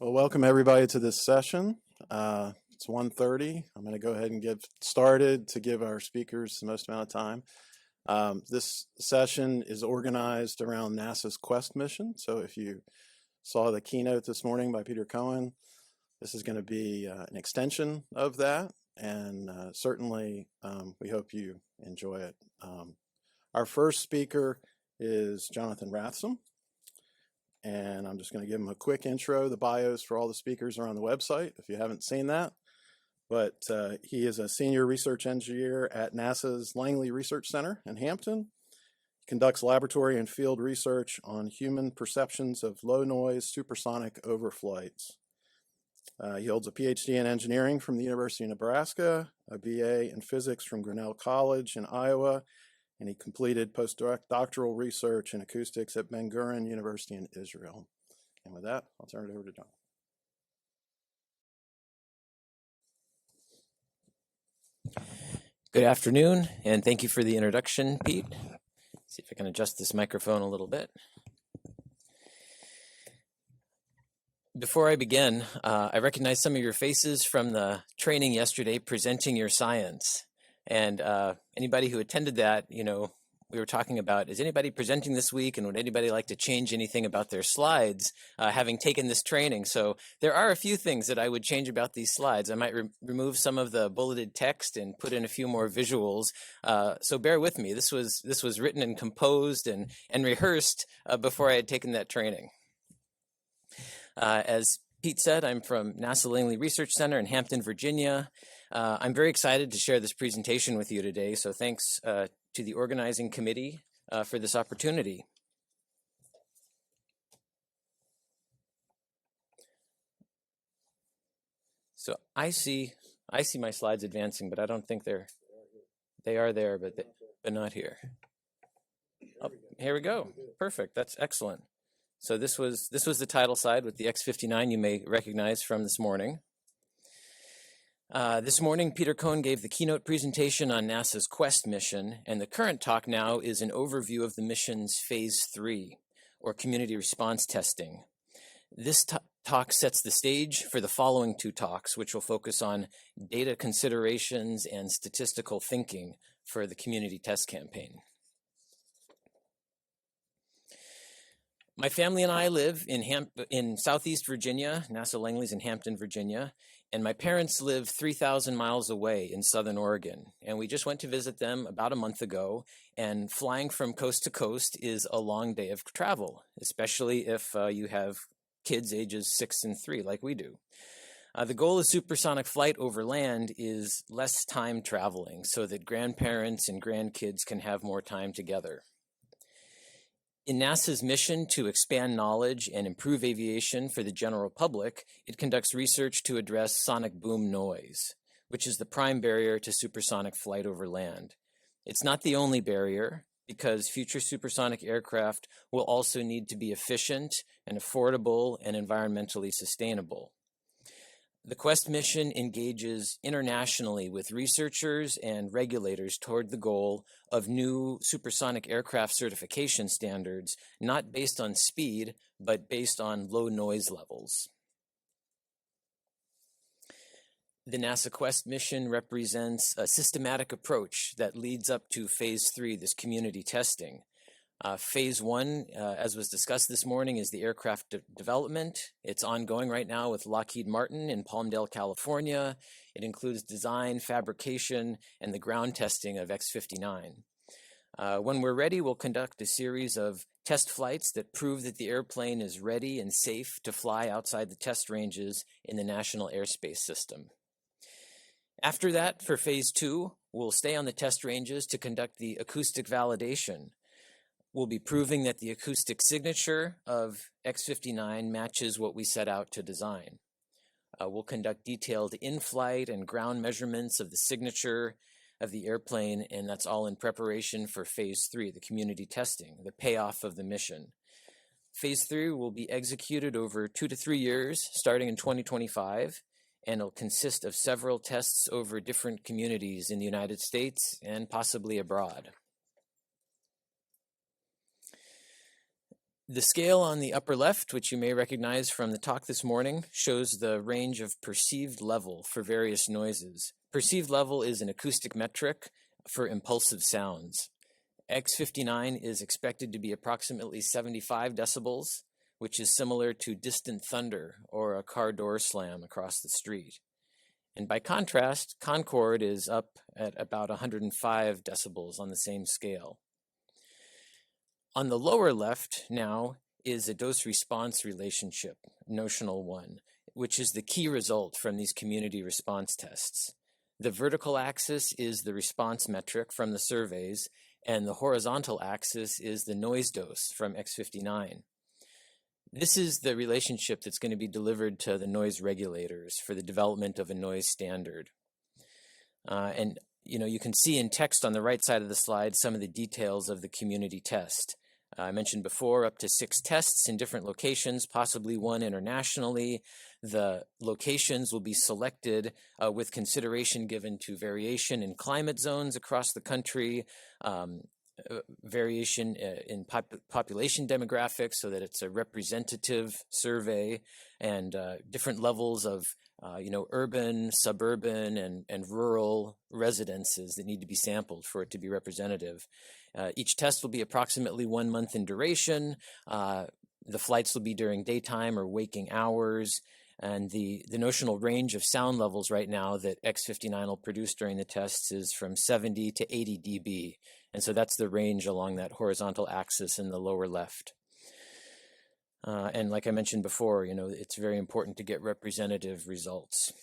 Well, welcome everybody to this session. It's 1:30. I'm going to go ahead and get started to give our speakers the most amount of time. This session is organized around NASA's Quesst mission. So if you saw the keynote this morning by Peter Cohen, this is going to be an extension of that. And certainly we hope you enjoy it. Our first speaker is Jonathan Rathsam. And I'm just going to give him a quick intro. The bios for all the speakers are on the website if you haven't seen that. But he is a senior research engineer at NASA's Langley Research Center in Hampton. He conducts laboratory and field research on human perceptions of low noise supersonic overflights. He holds a Ph.D. in engineering from the University of Nebraska, a BA in physics from Grinnell College in Iowa, and he completed postdoctoral research in acoustics at Ben-Gurion University in Israel. And with that, I'll turn it over to John. Good afternoon, and thank you for the introduction, Pete. See if I can adjust this microphone a little bit. Before I begin, I recognize some of your faces from the training yesterday, presenting your science. And anybody who attended that, we were talking about, is anybody presenting this week, and would anybody like to change anything about their slides, having taken this training? So there are a few things that I would change about these slides. I might remove some of the bulleted text and put in a few more visuals. So bear with me. This was written and composed and rehearsed before I had taken that training. As Pete said, I'm from NASA Langley Research Center in Hampton, Virginia. I'm very excited to share this presentation with you today, so thanks to the organizing committee for this opportunity. So I see my slides advancing, but I don't think they are there, but not here. Oh, here we go. Perfect. That's excellent. So this was the title slide with the X-59 you may recognize from this morning. This morning, Peter Cohen gave the keynote presentation on NASA's Quesst mission, and the current talk now is an overview of the mission's Phase 3, or community response testing. This talk sets the stage for the following two talks, which will focus on data considerations and statistical thinking for the community test campaign. My family and I live in Southeast Virginia. NASA Langley's in Hampton, Virginia. And my parents live 3,000 miles away in Southern Oregon. And we just went to visit them about a month ago. And flying from coast to coast is a long day of travel, especially if you have kids ages 6 and 3 like we do. The goal of supersonic flight over land is less time traveling so that grandparents and grandkids can have more time together. In NASA's mission to expand knowledge and improve aviation for the general public, it conducts research to address sonic boom noise, which is the prime barrier to supersonic flight over land. It's not the only barrier, because future supersonic aircraft will also need to be efficient and affordable and environmentally sustainable. The Quesst mission engages internationally with researchers and regulators toward the goal of new supersonic aircraft certification standards, not based on speed, but based on low noise levels. The NASA Quesst mission represents a systematic approach that leads up to Phase 3, this community testing. Phase 1, as was discussed this morning, is the aircraft development. It's ongoing right now with Lockheed Martin in Palmdale, California. It includes design, fabrication, and the ground testing of X-59. When we're ready, we'll conduct a series of test flights that prove that the airplane is ready and safe to fly outside the test ranges in the National Airspace System. After that, for Phase 2, we'll stay on the test ranges to conduct the acoustic validation. We'll be proving that the acoustic signature of X-59 matches what we set out to design. We'll conduct detailed in-flight and ground measurements of the signature of the airplane, and that's all in preparation for Phase 3, the community testing, the payoff of the mission. Phase 3 will be executed over 2 to 3 years, starting in 2025, and it'll consist of several tests over different communities in the United States and possibly abroad. The scale on the upper left, which you may recognize from the talk this morning, shows the range of perceived level for various noises. Perceived level is an acoustic metric for impulsive sounds. X-59 is expected to be approximately 75 decibels, which is similar to distant thunder or a car door slam across the street. And by contrast, Concorde is up at about 105 decibels on the same scale. On the lower left now is a dose-response relationship, notional one, which is the key result from these community response tests. The vertical axis is the response metric from the surveys, and the horizontal axis is the noise dose from X-59. This is the relationship that's going to be delivered to the noise regulators for the development of a noise standard. And you can see in text on the right side of the slide some of the details of the community test. I mentioned before up to 6 tests in different locations, possibly one internationally. The locations will be selected with consideration given to variation in climate zones across the country, variation in population demographics so that it's a representative survey, and different levels of urban, suburban, and rural residences that need to be sampled for it to be representative. Each test will be approximately 1 month in duration. The flights will be during daytime or waking hours. And the notional range of sound levels right now that X-59 will produce during the tests is from 70 to 80 dB. And so that's the range along that horizontal axis in the lower left. And like I mentioned before, it's very important to get representative results.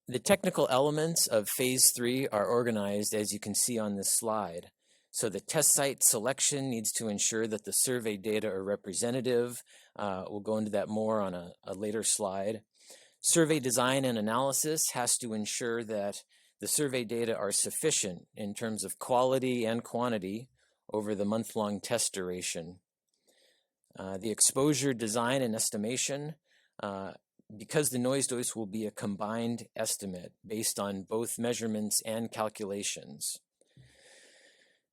The technical elements of phase 3 are organized as you can see on this slide. So the test site selection needs to ensure that the survey data are representative. We'll go into that more on a later slide. Survey design and analysis has to ensure that the survey data are sufficient in terms of quality and quantity over the month-long test duration. The exposure design and estimation, because the noise dose will be a combined estimate based on both measurements and calculations.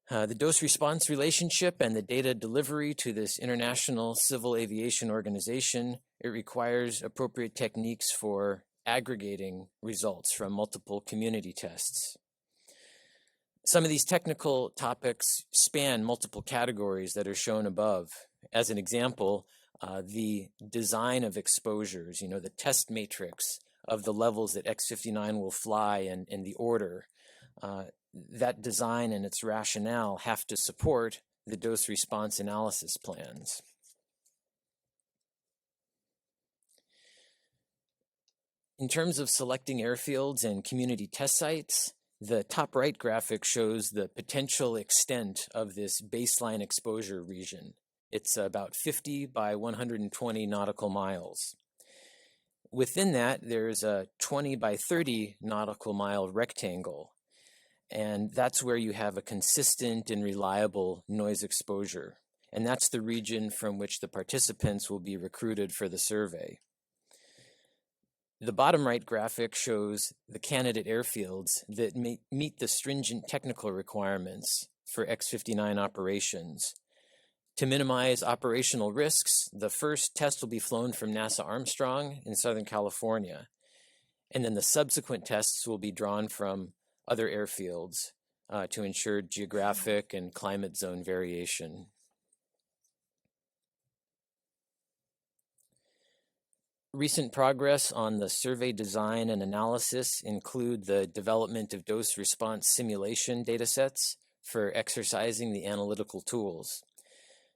The dose-response relationship and the data delivery to this international civil aviation organization, it requires appropriate techniques for aggregating results from multiple community tests. Some of these technical topics span multiple categories that are shown above. As an example, the design of exposures, the test matrix of the levels that X-59 will fly in the order. That design and its rationale have to support the dose response analysis plans. In terms of selecting airfields and community test sites, the top right graphic shows the potential extent of this baseline exposure region. It's about 50 by 120 nautical miles. Within that, there's a 20 by 30 nautical mile rectangle. And that's where you have a consistent and reliable noise exposure. And that's the region from which the participants will be recruited for the survey. The bottom right graphic shows the candidate airfields that meet the stringent technical requirements for X-59 operations. To minimize operational risks, the first test will be flown from NASA Armstrong in Southern California. And then the subsequent tests will be drawn from other airfields to ensure geographic and climate zone variation. Recent progress on the survey design and analysis include the development of dose response simulation datasets for exercising the analytical tools.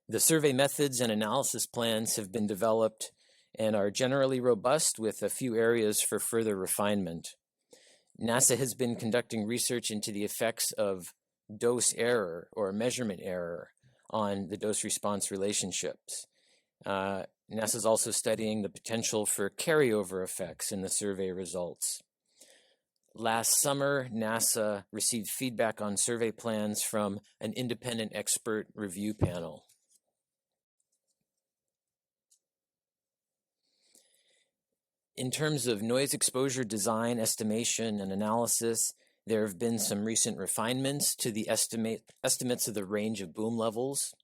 The survey methods and analysis plans have been developed and are generally robust with a few areas for further refinement. NASA has been conducting research into the effects of dose error or measurement error on the dose-response relationships. NASA is also studying the potential for carryover effects in the survey results. Last summer, NASA received feedback on survey plans from an independent expert review panel. In terms of noise exposure design, estimation, and analysis, There have been some recent refinements to the estimates of the range of boom levels.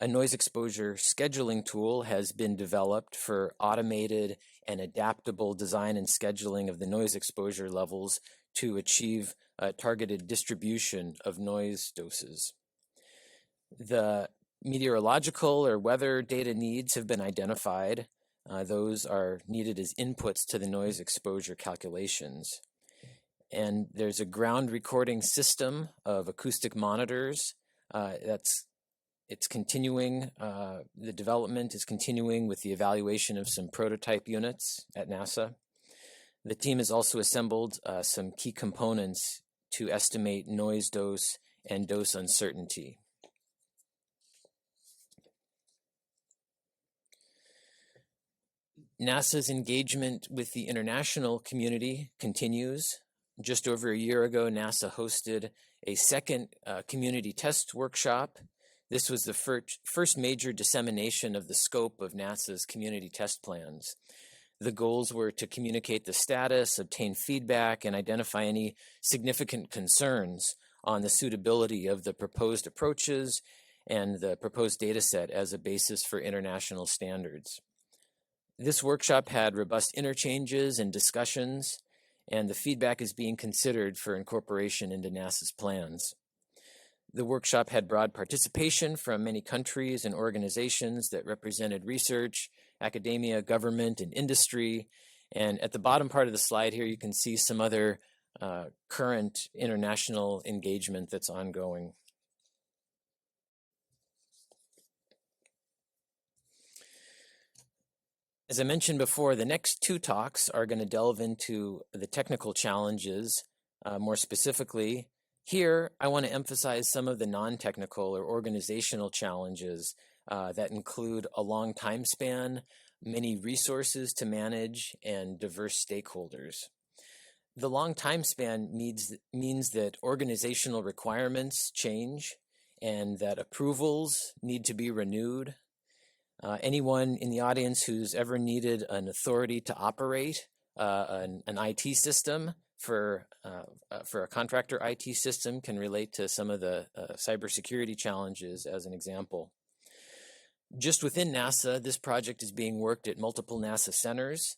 A noise exposure scheduling tool has been developed for automated and adaptable design and scheduling of the noise exposure levels to achieve a targeted distribution of noise doses. The meteorological or weather data needs have been identified. Those are needed as inputs to the noise exposure calculations. And there's a ground recording system of acoustic monitors it's continuing, the development is continuing with the evaluation of some prototype units at NASA. The team has also assembled some key components to estimate noise dose and dose uncertainty. NASA's engagement with the international community continues. Just over a year ago, NASA hosted a second community test workshop. This was the first major dissemination of the scope of NASA's community test plans. The goals were to communicate the status, obtain feedback, and identify any significant concerns on the suitability of the proposed approaches and the proposed data set as a basis for international standards. This workshop had robust interchanges and discussions, and the feedback is being considered for incorporation into NASA's plans. The workshop had broad participation from many countries and organizations that represented research, academia, government, and industry. And at the bottom part of the slide here, you can see some other current international engagement that's ongoing. As I mentioned before, the next two talks are going to delve into the technical challenges. More specifically, here I want to emphasize some of the non-technical or organizational challenges that include a long time span, many resources to manage, and diverse stakeholders. The long time span means that organizational requirements change and that approvals need to be renewed. Anyone in the audience who's ever needed an authority to operate an IT system for a contractor IT system can relate to some of the cybersecurity challenges as an example. Just within NASA, this project is being worked at multiple NASA centers.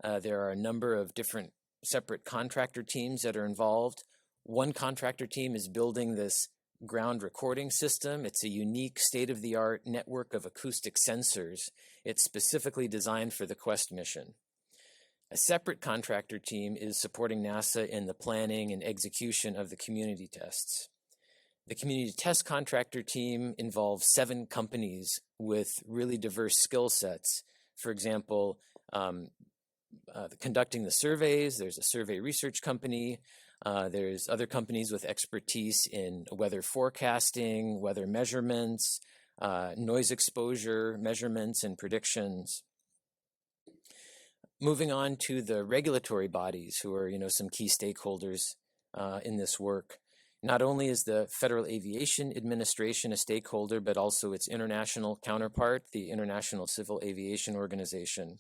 There are a number of different separate contractor teams that are involved. One contractor team is building this ground recording system. It's a unique state-of-the-art network of acoustic sensors. It's specifically designed for the Quests mission. A separate contractor team is supporting NASA in the planning and execution of the community tests. The community test contractor team involves 7 companies with really diverse skill sets. For example, conducting the surveys, there's a survey research company, there's other companies with expertise in weather forecasting, weather measurements, noise exposure measurements and predictions. Moving on to the regulatory bodies who are, some key stakeholders in this work. Not only is the Federal Aviation Administration a stakeholder, but also its international counterpart, the International Civil Aviation Organization.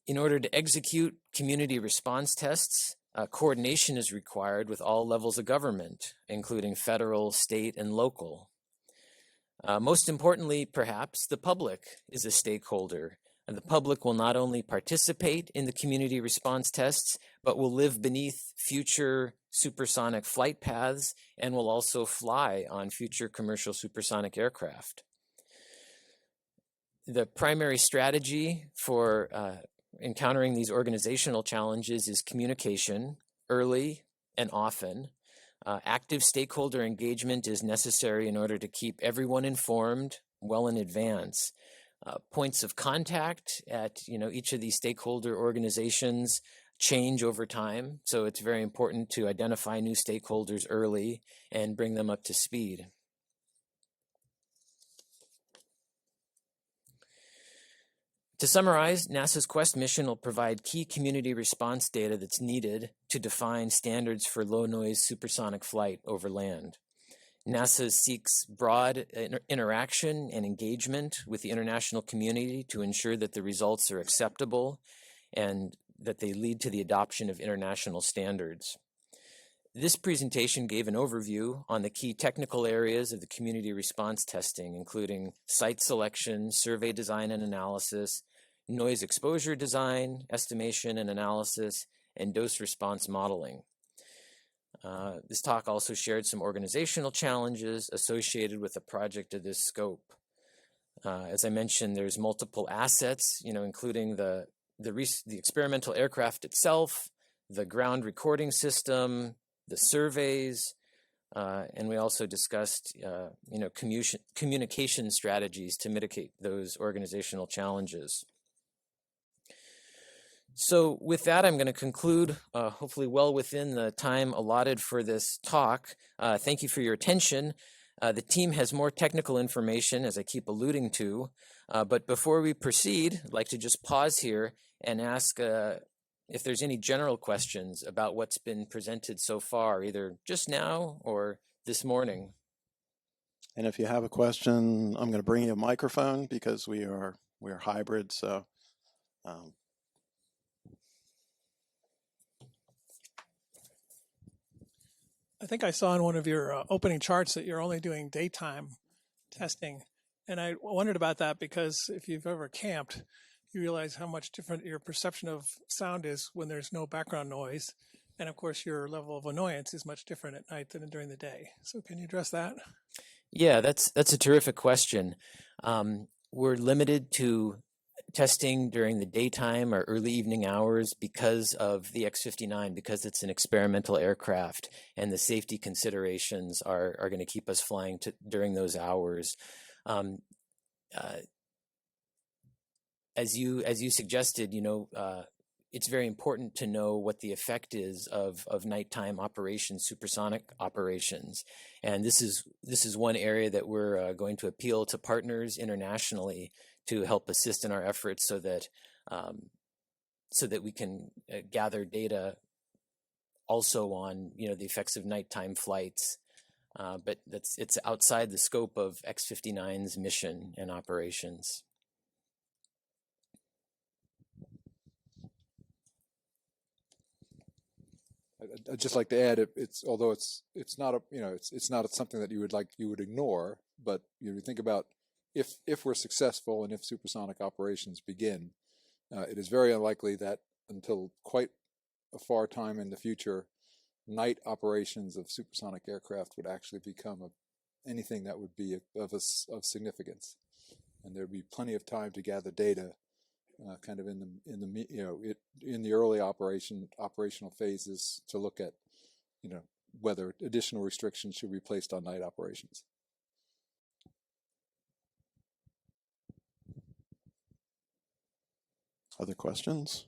In order to execute community response tests, coordination is required with all levels of government, including federal, state, and local. Most importantly, perhaps, the public is a stakeholder. And the public will not only participate in the community response tests, but will live beneath future supersonic flight paths and will also fly on future commercial supersonic aircraft. The primary strategy for encountering these organizational challenges is communication, early and often. Active stakeholder engagement is necessary in order to keep everyone informed well in advance. Points of contact at each of these stakeholder organizations change over time, so it's very important to identify new stakeholders early and bring them up to speed. To summarize, NASA's Quests mission will provide key community response data that's needed to define standards for low-noise supersonic flight over land. NASA seeks broad interaction and engagement with the international community to ensure that the results are acceptable and that they lead to the adoption of international standards. This presentation gave an overview on the key technical areas of the community response testing, including site selection, survey design and analysis, noise exposure design, estimation and analysis, and dose response modeling. This talk also shared some organizational challenges associated with a project of this scope. As I mentioned, there's multiple assets, including the experimental aircraft itself, the ground recording system, the surveys, and we also discussed, communication strategies to mitigate those organizational challenges. So with that, I'm going to conclude, hopefully well within the time allotted for this talk. Thank you for your attention. The team has more technical information, as I keep alluding to, but before we proceed, I'd like to just pause here and ask if there's any general questions about what's been presented so far, either just now or this morning. And if you have a question, I'm going to bring you a microphone because we're hybrid. So, I think I saw in one of your opening charts that you're only doing daytime testing. And I wondered about that because if you've ever camped, you realize how much different your perception of sound is when there's no background noise. And of course, your level of annoyance is much different at night than during the day. So can you address that? Yeah, that's a terrific question. We're limited to testing during the daytime or early evening hours because of the X-59, because it's an experimental aircraft, and the safety considerations are going to keep us flying during those hours. As you suggested, it's very important to know what the effect is of nighttime operations, supersonic operations, and this is one area that we're going to appeal to partners internationally to help assist in our efforts, so that we can gather data also on the effects of nighttime flights, but it's outside the scope of X-59's mission and operations. I'd just like to add, although it's not something that you would ignore, but you think about if we're successful and if supersonic operations begin, it is very unlikely that until quite a far time in the future, night operations of supersonic aircraft would actually become anything that would be of significance, and there'd be plenty of time to gather data, kind of in the early operational phases, to look at whether additional restrictions should be placed on night operations. other questions?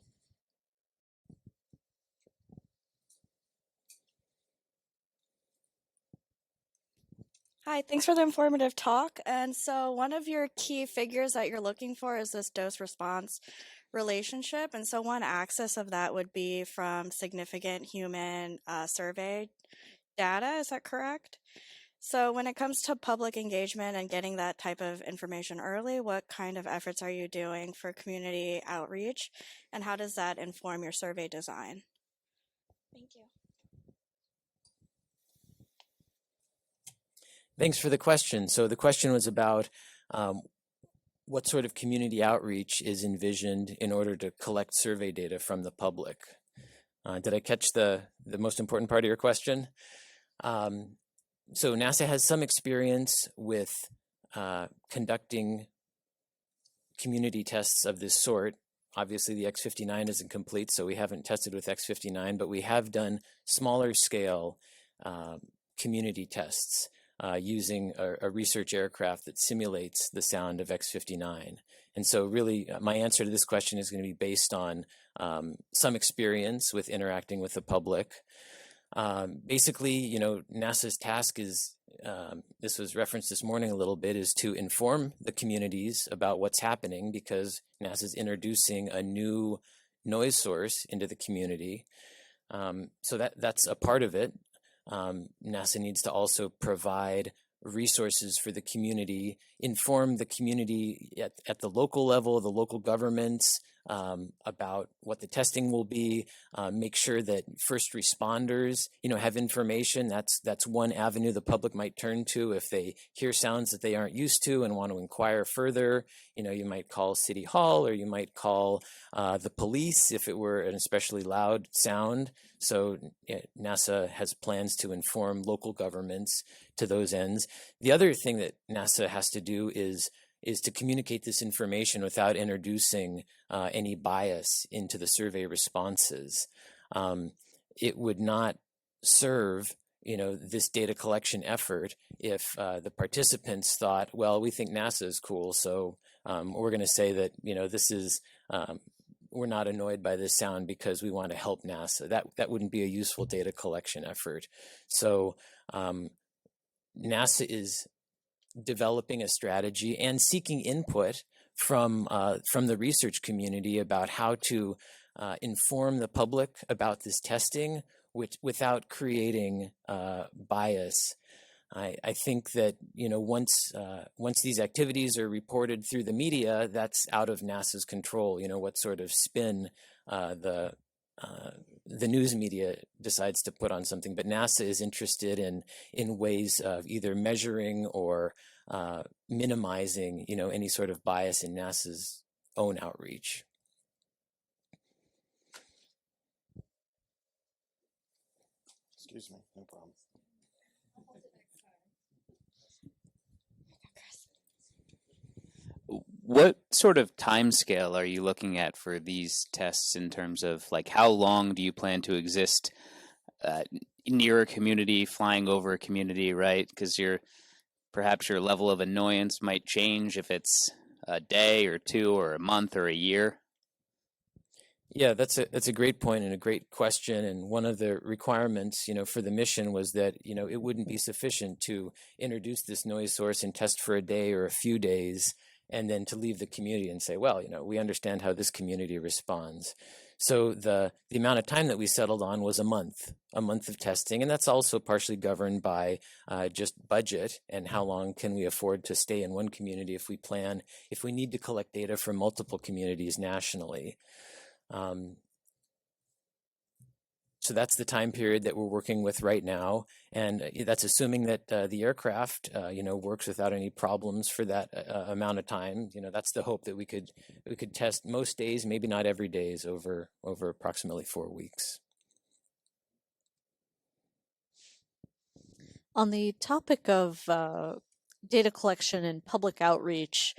Hi, thanks for the informative talk. And so one of your key figures that you're looking for is this dose response relationship. And so one axis of that would be from significant human survey data. Is that correct? So when it comes to public engagement and getting that type of information early, what kind of efforts are you doing for community outreach? And how does that inform your survey design? Thank you. Thanks for the question. So the question was about what sort of community outreach is envisioned in order to collect survey data from the public. Did I catch the most important part of your question? So NASA has some experience with conducting community tests of this sort. Obviously, the X-59 isn't complete, so we haven't tested with X-59, but we have done smaller scale community tests using a research aircraft that simulates the sound of X-59. And so really, my answer to this question is going to be based on some experience with interacting with the public. Basically, NASA's task is, this was referenced this morning a little bit, is to inform the communities about what's happening, because NASA's introducing a new noise source into the community. So that's a part of it. NASA needs to also provide resources for the community, inform the community at the local level, the local governments, about what the testing will be, make sure that first responders, have information. That's one avenue the public might turn to if they hear sounds that they aren't used to and want to inquire further. You might call City Hall, or you might call the police if it were an especially loud sound. So NASA has plans to inform local governments to those ends. The other thing that NASA has to do is to communicate this information without introducing any bias into the survey responses. It would not serve this data collection effort if the participants thought, well, we think NASA is cool, so we're going to say that this is we're not annoyed by this sound because we want to help NASA. That wouldn't be a useful data collection effort. So NASA is developing a strategy and seeking input from the research community about how to inform the public about this testing without creating bias. I think that once these activities are reported through the media, that's out of NASA's control. What sort of spin the news media decides to put on something, but NASA is interested in ways of either measuring or minimizing any sort of bias in NASA's own outreach. Excuse me, no problem. What sort of time scale are you looking at for these tests in terms of how long do you plan to exist near a community, flying over a community, right? Because perhaps your level of annoyance might change if it's a day or two or a month or a year. Yeah, that's a great point and a great question. And one of the requirements, for the mission was that, it wouldn't be sufficient to introduce this noise source and test for a day or a few days, and then to leave the community and say, well, we understand how this community responds. So the amount of time that we settled on was a month of testing. And that's also partially governed by just budget and how long can we afford to stay in one community if we need to collect data from multiple communities nationally. So that's the time period that we're working with right now, and that's assuming that the aircraft, works without any problems for that amount of time. That's the hope, that we could test most days, maybe not every day, over approximately 4 weeks. On the topic of data collection and public outreach,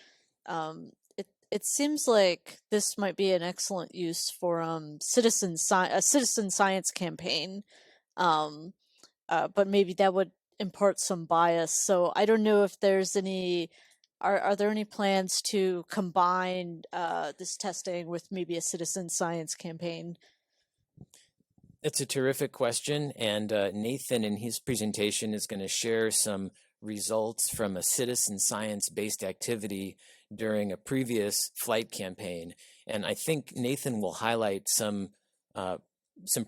it seems like this might be an excellent use for a citizen science campaign, but maybe that would impart some bias. So I don't know if there's are there any plans to combine this testing with maybe a citizen science campaign? It's a terrific question, and Nathan in his presentation is going to share some results from a citizen science-based activity during a previous flight campaign. And I think Nathan will highlight some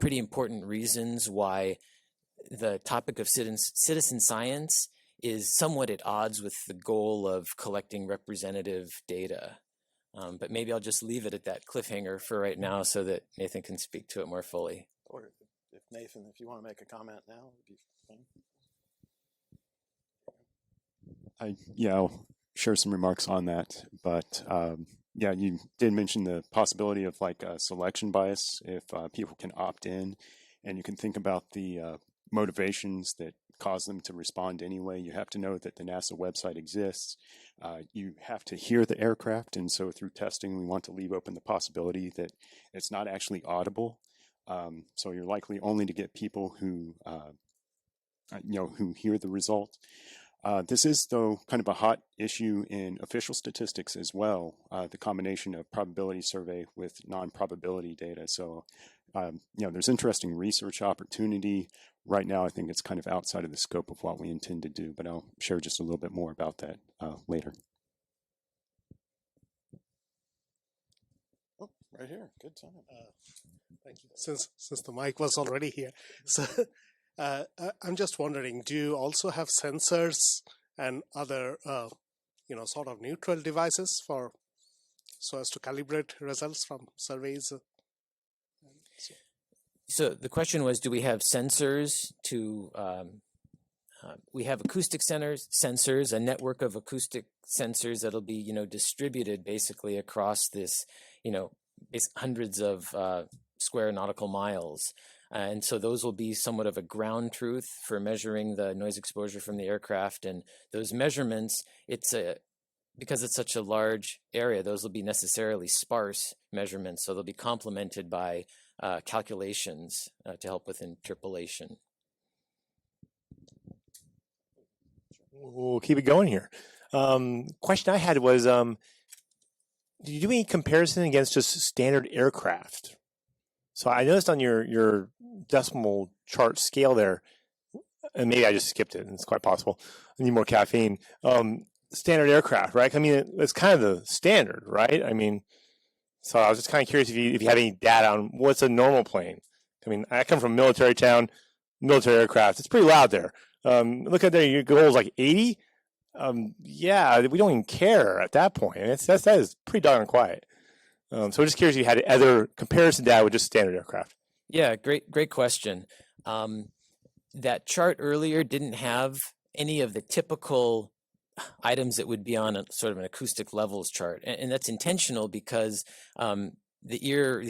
pretty important reasons why the topic of citizen science is somewhat at odds with the goal of collecting representative data. But maybe I'll just leave it at that cliffhanger for right now so that Nathan can speak to it more fully. Or if Nathan, if you want to make a comment now, would be fine. I'll share some remarks on that. But you did mention the possibility of selection bias if people can opt in, and you can think about the motivations that cause them to respond anyway. You have to know that the NASA website exists. You have to hear the aircraft, and so through testing, we want to leave open the possibility that it's not actually audible. So you're likely only to get people who hear the result. This is, though, kind of a hot issue in official statistics as well, the combination of probability survey with non-probability data. So, there's interesting research opportunity. Right now, I think it's kind of outside of the scope of what we intend to do, but I'll share just a little bit more about that later. Oh, right here. Good time. Thank you. Since the mic was already here, so I'm just wondering, do you also have sensors and other, sort of neutral devices for so as to calibrate results from surveys? So the question was, do we have sensors to, we have acoustic sensors, a network of acoustic sensors that'll be, distributed basically across this, hundreds of square nautical miles. And so those will be somewhat of a ground truth for measuring the noise exposure from the aircraft. And those measurements, because it's such a large area, those will be necessarily sparse measurements. So they'll be complemented by calculations to help with interpolation. We'll keep it going here. Question I had was, did you do any comparison against just standard aircraft? So I noticed on your decimal chart scale there, and maybe I just skipped it, and it's quite possible. I need more caffeine. Standard aircraft, right? I mean, it's kind of the standard, right? I mean, so I was just kind of curious if you have any data on what's a normal plane. I mean, I come from a military town, military aircraft. It's pretty loud there. Look at there, your goal is like 80. Yeah, we don't even care at that point. That is pretty darn quiet. So I'm just curious if you had other comparison data with just standard aircraft. Yeah, great question. That chart earlier didn't have any of the typical items that would be on a sort of an acoustic levels chart, and that's intentional because the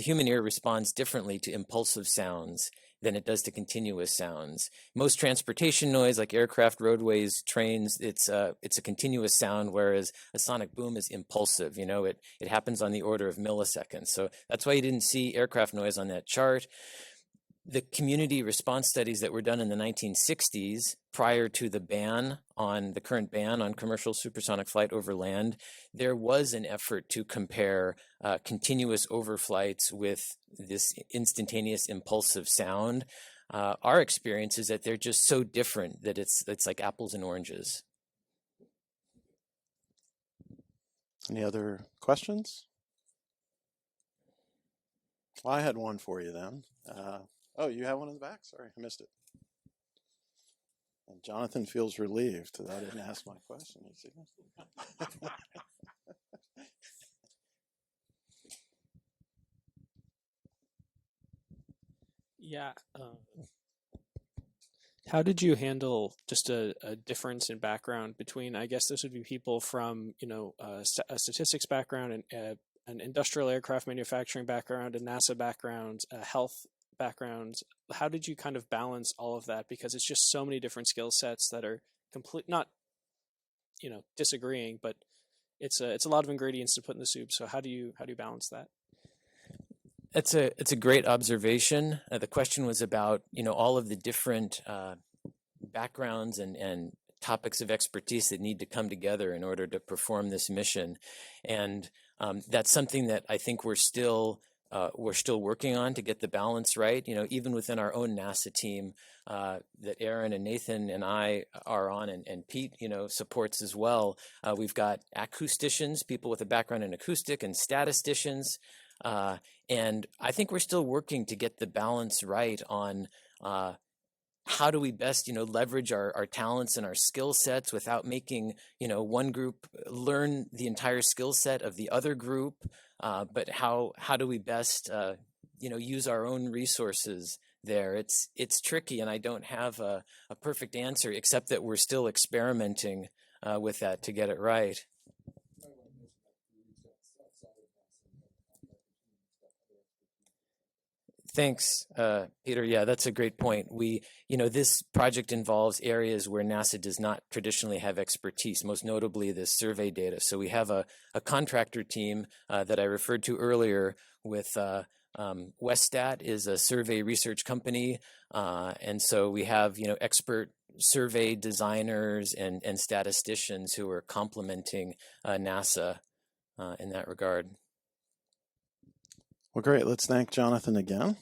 human ear responds differently to impulsive sounds than it does to continuous sounds. Most transportation noise, like aircraft, roadways, trains, it's a continuous sound, whereas a sonic boom is impulsive. It happens on the order of milliseconds. So that's why you didn't see aircraft noise on that chart. The community response studies that were done in the 1960s, prior to the current ban on commercial supersonic flight over land, there was an effort to compare continuous overflights with this instantaneous impulsive sound. Our experience is that they're just so different that it's like apples and oranges. Any other questions? Well, I had one for you then. Oh, you have one in the back? Sorry, I missed it. And Jonathan feels relieved that I didn't ask my question. You see that? Yeah. How did you handle just a difference in background between, I guess this would be people from, a statistics background and an industrial aircraft manufacturing background, a NASA background, a health background? How did you kind of balance all of that? Because it's just so many different skill sets that are not, disagreeing, but it's a lot of ingredients to put in the soup. So how do you balance that? It's a great observation. The question was about, all of the different backgrounds and topics of expertise that need to come together in order to perform this mission. And that's something that I think we're still working on to get the balance right. Even within our own NASA team that Aaron and Nathan and I are on, and Pete, supports as well. We've got acousticians, people with a background in acoustic, and statisticians. And I think we're still working to get the balance right on how do we best, leverage our talents and our skill sets without making, one group learn the entire skill set of the other group. But how do we best, use our own resources there? It's tricky, and I don't have a perfect answer, except that we're still experimenting with that to get it right. Thanks, Peter. Yeah, that's a great point. This project involves areas where NASA does not traditionally have expertise, most notably the survey data. So we have a contractor team that I referred to earlier with Westat is a survey research company. And so we have, expert survey designers and statisticians who are complementing NASA in that regard. Well, great. Let's thank Jonathan again.